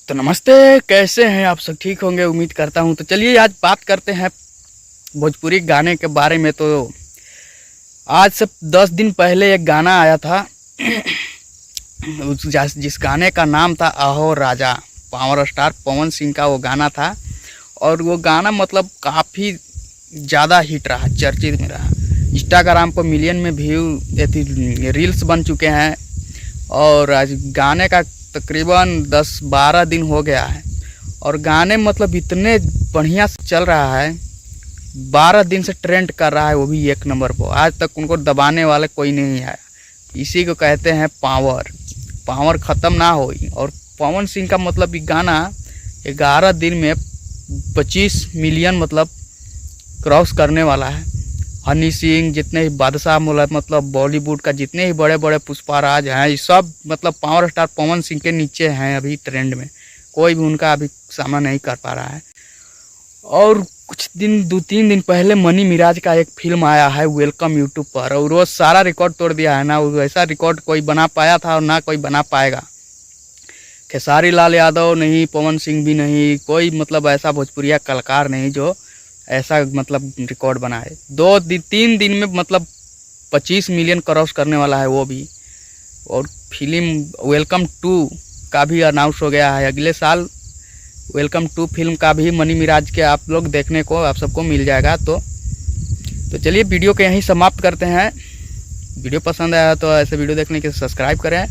तो नमस्ते, कैसे हैं आप सब? ठीक होंगे उम्मीद करता हूं। तो चलिए आज बात करते हैं भोजपुरी गाने के बारे में। तो आज से 10 दिन पहले एक गाना आया था जिस गाने का नाम था आहो राजा। पावर स्टार पवन सिंह का वो गाना था और वो गाना मतलब काफ़ी ज़्यादा हिट रहा, चर्चित में रहा। इंस्टाग्राम पर मिलियन में व्यू रील्स बन चुके हैं और आज गाने का तकरीबन 10-12 दिन हो गया है और गाने मतलब इतने बढ़िया से चल रहा है। 12 दिन से ट्रेंड कर रहा है, वो भी 1 नंबर पर। आज तक उनको दबाने वाले कोई नहीं आया। इसी को कहते हैं पावर ख़त्म ना हो। और पवन सिंह का मतलब ये गाना 11 दिन में 25 मिलियन मतलब क्रॉस करने वाला है। हनी सिंह, जितने ही बादशाह मतलब बॉलीवुड का जितने ही बड़े बड़े पुष्पाराज हैं, ये सब मतलब पावर स्टार पवन सिंह के नीचे हैं अभी ट्रेंड में। कोई भी उनका अभी सामना नहीं कर पा रहा है। और कुछ दिन 2-3 दिन पहले मनी मिराज का एक फिल्म आया है वेलकम यूट्यूब पर, और वो सारा रिकॉर्ड तोड़ दिया है। ना वैसा रिकॉर्ड कोई बना पाया था और ना कोई बना पाएगा। खेसारी लाल यादव नहीं, पवन सिंह भी नहीं, कोई मतलब ऐसा भोजपुरिया कलाकार नहीं जो ऐसा मतलब रिकॉर्ड बनाए। 2-3 दिन में मतलब 25 मिलियन क्रॉस करने वाला है वो भी। और फिल्म वेलकम 2 का भी अनाउंस हो गया है। अगले साल वेलकम 2 फिल्म का भी मनी मिराज के आप लोग देखने को आप सबको मिल जाएगा। तो चलिए वीडियो को यहीं समाप्त करते हैं। वीडियो पसंद आया तो ऐसे वीडियो देखने के लिए सब्सक्राइब करें।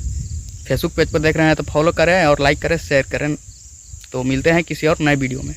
फेसबुक पेज पर देख रहे हैं तो फॉलो करें और लाइक करें, शेयर करें। तो मिलते हैं किसी और नए वीडियो में।